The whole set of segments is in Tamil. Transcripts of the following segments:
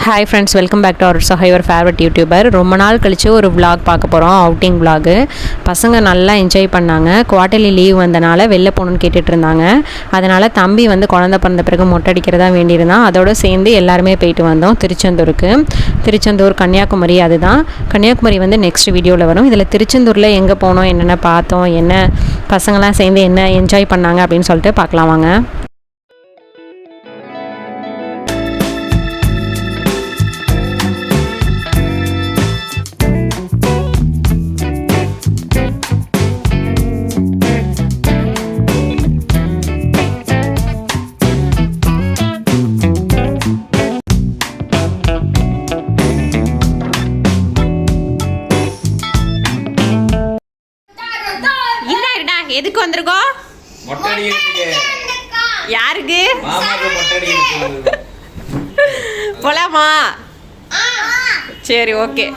Hi friends, welcome back to our your favourite YouTuber. ரொம்ப நாள் கழித்து ஒரு vlog பார்க்க போகிறோம், அவுட்டிங் vlog. பசங்க நல்லா என்ஜாய் பண்ணாங்க. குவார்ட்டர்லி லீவ் வந்தனால வெளில போகணுன்னு கேட்டுட்டு இருந்தாங்க. அதனால் தம்பி வந்து குழந்தை பிறந்த பிறகு மொட்டை அடிக்கிறதா வேண்டியிருந்தான். அதோடு சேர்ந்து எல்லாருமே போயிட்டு வந்தோம் திருச்செந்தூருக்கு. திருச்செந்தூர், கன்னியாகுமரி. அதுதான் கன்னியாகுமரி வந்து நெக்ஸ்ட் வீடியோவில் வரும். இதில் திருச்செந்தூரில் எங்கே போனோம், என்னென்ன பார்த்தோம், என்ன பசங்களாம் சேர்ந்து என்ன என்ஜாய் பண்ணாங்க அப்படின்னு சொல்லிட்டு பார்க்கலாம் வாங்க. எதுக்கு வந்திருக்கோம்? மொட்டை அடிக்கிறதுக்கு. யாருக்கு? மாமாக்கு மொட்டை அடிக்கிறதுக்கு. போலாமா? சரி, ஓகே.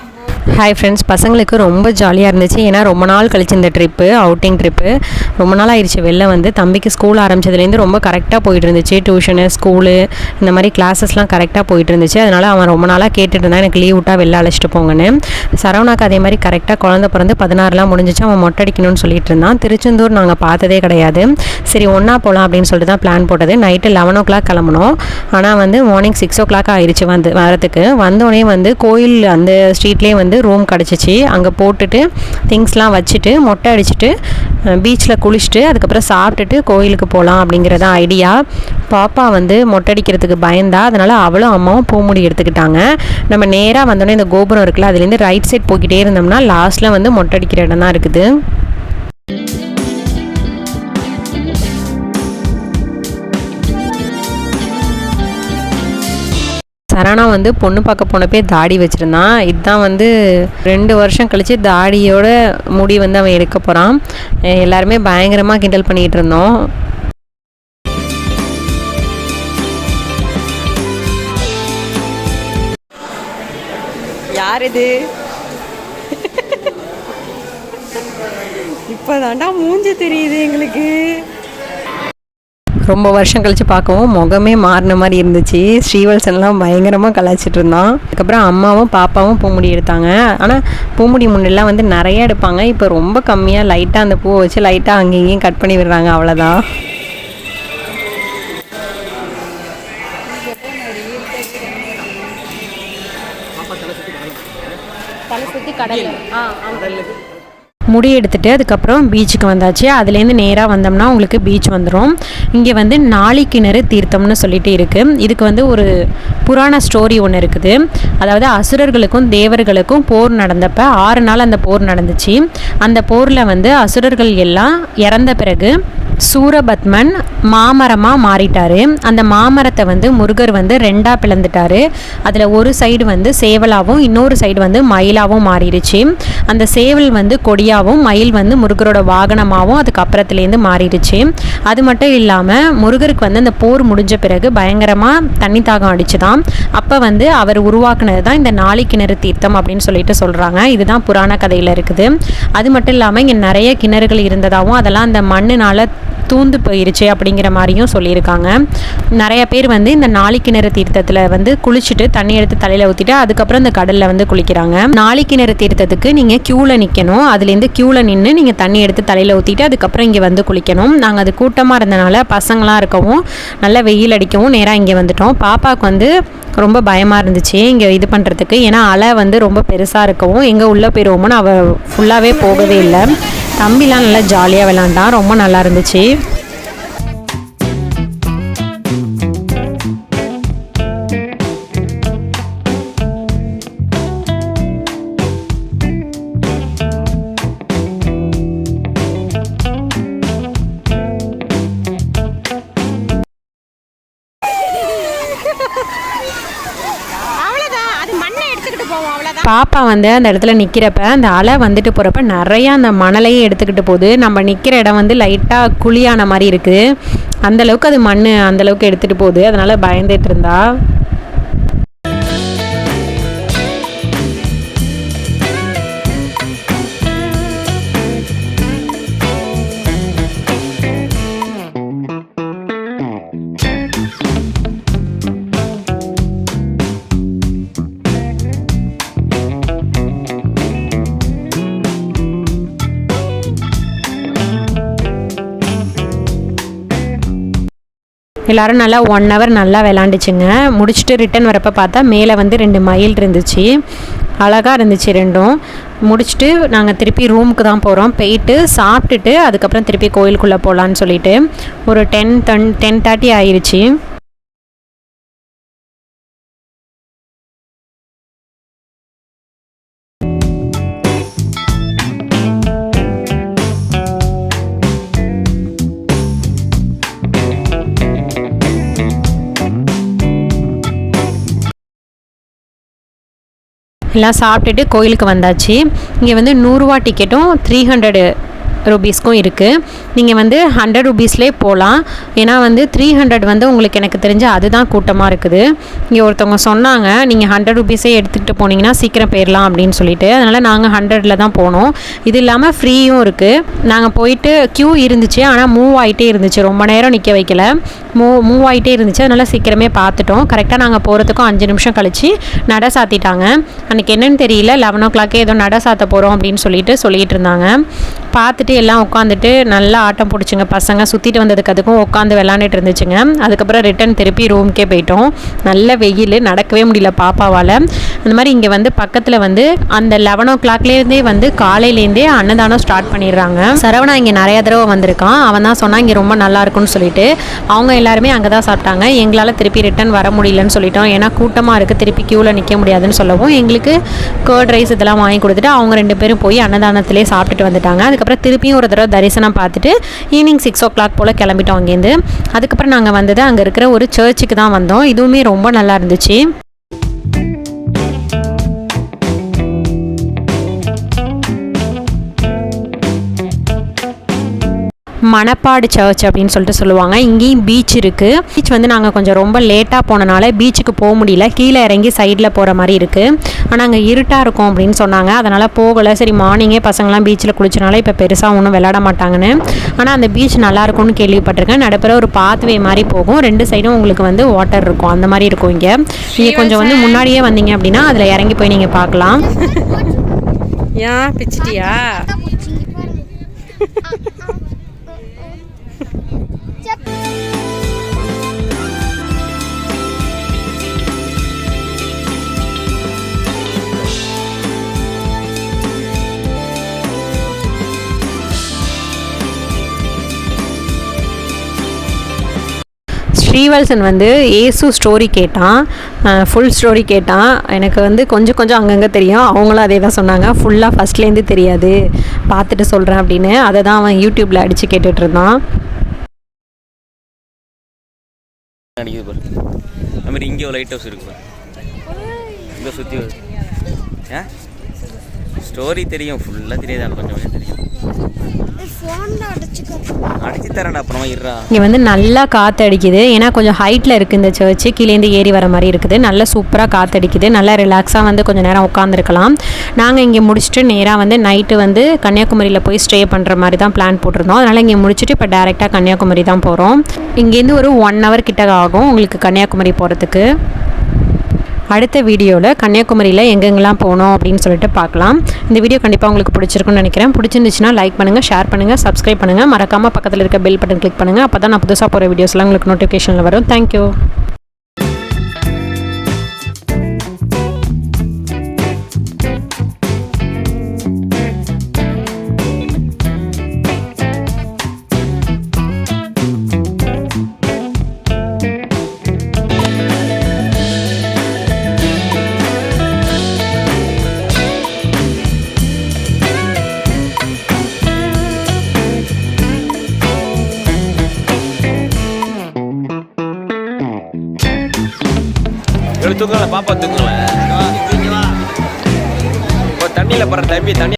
ஹாய் ஃப்ரெண்ட்ஸ், பசங்களுக்கு ரொம்ப ஜாலியாக இருந்துச்சு. ஏன்னா ரொம்ப நாள் கழிச்சு இந்த ட்ரிப்பு, அவுட்டிங் ட்ரிப்பு. ரொம்ப நாள் ஆயிடுச்சு வெளில வந்து. தம்பிக்கு ஸ்கூல் ஆரம்பிச்சதுலேருந்து ரொம்ப கரெக்டாக போயிட்டு இருந்துச்சு. டியூஷனு, ஸ்கூலு, இந்த மாதிரி கிளாஸஸ்லாம் கரெக்டாக போயிட்டு இருந்துச்சு. அதனால் அவன் ரொம்ப நாளாக கேட்டுட்டு இருந்தான், எனக்கு லீவ் விட்டால் வெளில அழைச்சிட்டு போங்கன்னு. சரவணாக்கு அதே மாதிரி கரெக்டாக குழந்தை பிறந்து 16 முடிஞ்சிச்சு. அவன் மொட்டை அடிக்கணும்னு சொல்லிட்டு இருந்தான். திருச்செந்தூர் நாங்கள் பார்த்ததே கிடையாது. சரி, ஒன்றா போகலாம் அப்படின்னு சொல்லிட்டு தான் பிளான் போட்டது. நைட்டு 11 o'clock கிளம்பணும். ஆனால் வந்து மார்னிங் 6 o'clock ஆயிடுச்சு வரத்துக்கு. வந்தோடனே வந்து கோயில் அந்த ஸ்ட்ரீட்லேயே வந்து ரூம் கிடச்சிச்சு. அங்கே போட்டுட்டு திங்ஸ்லாம் வச்சுட்டு மொட்டை அடிச்சுட்டு பீச்சில் குளிச்சுட்டு அதுக்கப்புறம் சாப்பிட்டுட்டு கோயிலுக்கு போகலாம் அப்படிங்கிறத ஐடியா. பாப்பா வந்து மொட்டை அடிக்கிறதுக்கு பயந்தா, அதனால் அவளும் அம்மாவும் பூமுடி எடுத்துக்கிட்டாங்க. நம்ம நேராக வந்தோடனே இந்த கோபுரம் இருக்குல்ல, அதுலேருந்து ரைட் சைட் போய்கிட்டே இருந்தோம்னா லாஸ்ட்டில் வந்து மொட்டை அடிக்கிற இடம் தான் இருக்குது. சரணா வந்து பொண்ணு பார்க்க போனப்பே தாடி வச்சுருந்தான். இதுதான் வந்து 2 வருஷம் கழித்து தாடியோட முடி வந்து அவன் எடுக்க போகிறான். எல்லாருமே பயங்கரமாக கிண்டல் பண்ணிகிட்டு இருந்தோம். யார் இது? இப்போதாண்டா மூஞ்சி தெரியுது எங்களுக்கு. ரொம்ப வருஷம் கழித்து பார்க்கவும் முகமே மாறின மாதிரி இருந்துச்சு. ஸ்ரீவல்சன்லாம் பயங்கரமாக கலாய்ச்சிட்டு இருந்தான். அதுக்கப்புறம் அம்மாவும் பாப்பாவும் பூமுடி எடுத்தாங்க. ஆனால் பூமுடி முன்னெல்லாம் வந்து நிறைய எடுப்பாங்க. இப்போ ரொம்ப கம்மியாக லைட்டாக அந்த பூவை வச்சு லைட்டாக அங்கேயும் இங்கேயும் கட் பண்ணி விடுறாங்க, அவ்வளோதான். முடி எடுத்துகிட்டு அதுக்கப்புறம் பீச்சுக்கு வந்தாச்சு. அதுலேருந்து நேராக வந்தோம்னா உங்களுக்கு பீச் வந்துடும். இங்கே வந்து நாளிக்கிணறு தீர்த்தம்னு சொல்லிட்டு இருக்குது. இதுக்கு வந்து ஒரு புராண ஸ்டோரி ஒன்று இருக்குது. அதாவது அசுரர்களுக்கும் தேவர்களுக்கும் போர் நடந்தப்போ 6 நாள் அந்த போர் நடந்துச்சு. அந்த போரில் வந்து அசுரர்கள் எல்லாம் இறந்த பிறகு சூரபத்மன் மாமரமாக மாறிட்டார். அந்த மாமரத்தை வந்து முருகர் வந்து 2ஆக பிளந்துட்டார். அதில் ஒரு சைடு வந்து சேவலாகவும் இன்னொரு சைடு வந்து மயிலாகவும் மாறிடுச்சு. அந்த சேவல் வந்து கொடியாகவும் மயில் வந்து முருகரோட வாகனமாகவும் அதுக்கப்புறத்துலேருந்து மாறிடுச்சு. அது மட்டும் இல்லாமல் முருகருக்கு வந்து அந்த போர் முடிஞ்ச பிறகு பயங்கரமாக தண்ணி தாகம் அடிச்சுதான். அப்போ வந்து அவர் உருவாக்குனது தான் இந்த நாளிக்கிணறு தீர்த்தம் அப்படின்னு சொல்லிட்டு சொல்கிறாங்க. இதுதான் புராண கதையில் இருக்குது. அது மட்டும் இல்லாமல் இங்கே நிறைய கிணறுகள் இருந்ததாகவும் அதெல்லாம் அந்த மண்ணுனால் தூந்து போயிருச்சு அப்படிங்கிற மாதிரியும் சொல்லியிருக்காங்க. நிறைய பேர் வந்து இந்த நாளிக்கிணறு தீர்த்தத்தில் வந்து குளிச்சுட்டு தண்ணி எடுத்து தலையில் ஊற்றிட்டு அதுக்கப்புறம் இந்த கடலில் வந்து குளிக்கிறாங்க. நாளிக்கிணறு தீர்த்தத்துக்கு நீங்கள் க்யூவில் நிற்கணும். அதுலேருந்து க்யூவில் நின்று நீங்கள் தண்ணி எடுத்து தலையில் ஊற்றிட்டு அதுக்கப்புறம் இங்கே வந்து குளிக்கணும். நாங்கள் அது கூட்டமாக இருந்தனால பசங்களாம் இருக்கவும் நல்லா வெயில் அடிக்கவும் நேராக இங்கே வந்துட்டோம். பாப்பாவுக்கு வந்து ரொம்ப பயமாக இருந்துச்சு இங்கே இது பண்ணுறதுக்கு. ஏன்னா அலை வந்து ரொம்ப பெருசாக இருக்கவும் எங்கே உள்ளே போயிடுவோமோன்னு அவள் ஃபுல்லாகவே போகவே இல்லை. தம்பிலாம் நல்லா ஜாலியாக விளாண்டான், ரொம்ப நல்லா இருந்துச்சு. பாப்பா வந்து அந்த இடத்துல நிற்கிறப்ப அந்த அலை வந்துட்டு போகிறப்ப நிறையா அந்த மணலையே எடுத்துக்கிட்டு போகுது. நம்ம நிற்கிற இடம் வந்து லைட்டாக குழியான மாதிரி இருக்குது. அந்தளவுக்கு அது மண் அந்தளவுக்கு எடுத்துகிட்டு போகுது. அதனால் பயந்துட்டு இருந்தா. எல்லோரும் நல்லா 1 hour நல்லா விளாண்டுச்சுங்க. முடிச்சுட்டு ரிட்டன் வரப்போ பார்த்தா மேலே வந்து 2 மயில் இருந்துச்சு, அழகாக இருந்துச்சு ரெண்டும். முடிச்சுட்டு நாங்கள் திருப்பி ரூமுக்கு தான் போகிறோம். போயிட்டு சாப்பிட்டுட்டு அதுக்கப்புறம் திருப்பி கோயிலுக்குள்ளே போகலான்னு சொல்லிட்டு ஒரு 10:30 ஆயிடுச்சு. எல்லாம் சாப்பிட்டுட்டு கோயிலுக்கு வந்தாச்சு. இங்கே வந்து 100 ரூபா டிக்கெட்டும் 300 ரூபீஸ்க்கும் இருக்குது. நீங்கள் வந்து 100 ரூபீஸ்லேயே போகலாம். ஏன்னா வந்து 300 வந்து உங்களுக்கு எனக்கு தெரிஞ்சு அதுதான் கூட்டமாக இருக்குது. இங்கே ஒருத்தவங்க சொன்னாங்க நீங்கள் 100 ரூபீஸே எடுத்துகிட்டு போனீங்கன்னா சீக்கிரம் போயிடலாம் அப்படின்னு சொல்லிட்டு. அதனால் நாங்கள் 100ல் தான் போனோம். இது இல்லாமல் ஃப்ரீயும் இருக்குது. நாங்கள் போயிட்டு க்யூ இருந்துச்சு, ஆனால் மூவ் ஆகிட்டே இருந்துச்சு, ரொம்ப நேரம் நிற்க வைக்கல, மூவ் ஆகிட்டே இருந்துச்சு. அதனால் சீக்கிரமே பார்த்துட்டோம். கரெக்டாக நாங்கள் போகிறதுக்கும் 5 நிமிஷம் கழித்து நடை சாத்திட்டாங்க. அன்றைக்கி என்னென்னு தெரியல, 11 o'clock ஏதோ நடை சாத்த போகிறோம் அப்படின்னு சொல்லிட்டு இருந்தாங்க. பார்த்துட்டு எல்லாம் உட்காந்துட்டு நல்லா ஆட்டம் பிடிச்சிங்க. பசங்க சுற்றிட்டு வந்ததுக்கு அதுக்கும் உட்காந்து விளாண்டுட்டு இருந்துச்சுங்க. அதுக்கப்புறம் ரிட்டன் திருப்பி ரூமுக்கே போயிட்டோம். நல்ல வெயில், நடக்கவே முடியல பாப்பாவால். அந்த மாதிரி இங்கே வந்து பக்கத்தில் வந்து அந்த 11 o'clockலேருந்தே வந்து காலையிலேருந்தே அன்னதானம் ஸ்டார்ட் பண்ணிடுறாங்க. சரவணா இங்கே நிறைய தடவை வந்திருக்கான். அவன் தான் சொன்னான் இங்கே ரொம்ப நல்லா இருக்குன்னு சொல்லிட்டு. அவங்க எல்லாருமே அங்கே தான் சாப்பிட்டாங்க. எங்களால் திருப்பி ரிட்டன் வர முடியலன்னு சொல்லிட்டோம். ஏன்னா கூட்டமாக இருக்குது, திருப்பி க்யூவில் நிற்க முடியாதுன்னு சொல்லவும் எங்களுக்கு கர்ட் ரைஸ் இதெல்லாம் வாங்கி கொடுத்துட்டு அவங்க 2 பேரும் போய் அன்னதானத்திலே சாப்பிட்டுட்டு வந்துட்டாங்க. அதுக்கப்புறம் திருப்பியும் ஒரு தடவை தரிசனம் பார்த்துட்டு ஈவினிங் 6 o'clock போல் கிளம்பிட்டோம் அங்கேருந்து. அதுக்கப்புறம் நாங்கள் வந்தது அங்கே இருக்கிற ஒரு சர்ச்சுக்கு தான் வந்தோம். இதுவுமே ரொம்ப நல்லா இருந்துச்சு. மணப்பாடு சர்ச் அப்படின்னு சொல்லிட்டு சொல்லுவாங்க. இங்கேயும் பீச் இருக்குது. பீச் வந்து நாங்கள் கொஞ்சம் ரொம்ப லேட்டாக போனனால பீச்சுக்கு போக முடியல, கீழே இறங்கி சைடில் போகிற மாதிரி இருக்குது. ஆனால் அங்கே இருட்டாக இருக்கும் அப்படின்னு சொன்னாங்க, அதனால் போகலை. சரி மார்னிங்கே பசங்களாம் பீச்சில் குளிச்சனால இப்போ பெருசாக ஒன்றும் விளையாட மாட்டாங்கன்னு. ஆனால் அந்த பீச் நல்லாயிருக்கும்னு கேள்விப்பட்டிருக்கேன். நடுப்புற ஒரு பாத்வே மாதிரி போகும், 2 சைடும் உங்களுக்கு வந்து வாட்டர் இருக்கும், அந்த மாதிரி இருக்கும். இங்கே நீங்கள் கொஞ்சம் வந்து முன்னாடியே வந்தீங்க அப்படின்னா அதில் இறங்கி போய் நீங்கள் பார்க்கலாம். ஏன் பிச்சிட்டியா? ஸ்ரீவல்சன் வந்து ஏசு ஸ்டோரி கேட்டான், ஃபுல் ஸ்டோரி கேட்டான். எனக்கு வந்து கொஞ்சம் அங்கங்கே தெரியும், அவங்களும் அதே தான் சொன்னாங்க. ஃபுல்லாக ஃபஸ்ட்லேருந்து தெரியாது, பார்த்துட்டு சொல்கிறேன் அப்படின்னு. அதை தான் அவன் யூடியூப்பில் அடித்து கேட்டுட்டு இருந்தான். அதுமாதிரி இங்கே ஒரு லைட் ஹவுஸ் இருக்கு, இங்கே சுற்றி ஸ்டோரி தெரியும், ஃபுல்லாக தெரியாது, கொஞ்சம் தெரியும். அடிச்சு தரேன் அப்புறமா இருறா. இங்கே வந்து நல்லா காற்று அடிக்குது, ஏன்னா கொஞ்சம் ஹைட்டில் இருக்குது இந்த சர்ச்சு, கீழேருந்து ஏறி வர மாதிரி இருக்குது. நல்லா சூப்பராக காற்று அடிக்குது, நல்லா ரிலாக்ஸாக வந்து கொஞ்சம் நேரம் உட்காந்துருக்கலாம். நாங்கள் இங்கே முடிச்சுட்டு நேராக வந்து நைட்டு வந்து கன்னியாகுமரியில் போய் ஸ்டே பண்ணுற மாதிரி தான் பிளான் போட்டிருந்தோம். அதனால் இங்கே முடிச்சுட்டு இப்போ டேரெக்டாக கன்னியாகுமரி தான் போகிறோம். இங்கேருந்து ஒரு 1 hour கிட்ட ஆகும் உங்களுக்கு கன்னியாகுமரி போகிறதுக்கு. அடுத்த வீடியோவில் கன்னியாகுமரியில் எங்கெங்கெல்லாம் போகணும் அப்படின்னு சொல்லிட்டு பார்க்கலாம். இந்த வீடியோ கண்டிப்பாக உங்களுக்கு பிடிச்சிருக்குன்னு நினைக்கிறேன். பிடிச்சிருந்துச்சுன்னா லைக் பண்ணுங்கள், ஷேர் பண்ணுங்கள், சப்ஸ்கிரைப் பண்ணுங்கள். மறக்காமல் பக்கத்தில் இருக்க பெல் பட்டன் கிளிக் பண்ணுங்கள். அப்போ தான் நான் புதுசாக போகிற வீடியோஸ்லாம் உங்களுக்கு நோட்டிஃபிகேஷனில் வரும். தேங்க்யூ. தூக்கல பாப்பா தூக்கல தண்ணியில் போகிற தம்பி தண்ணி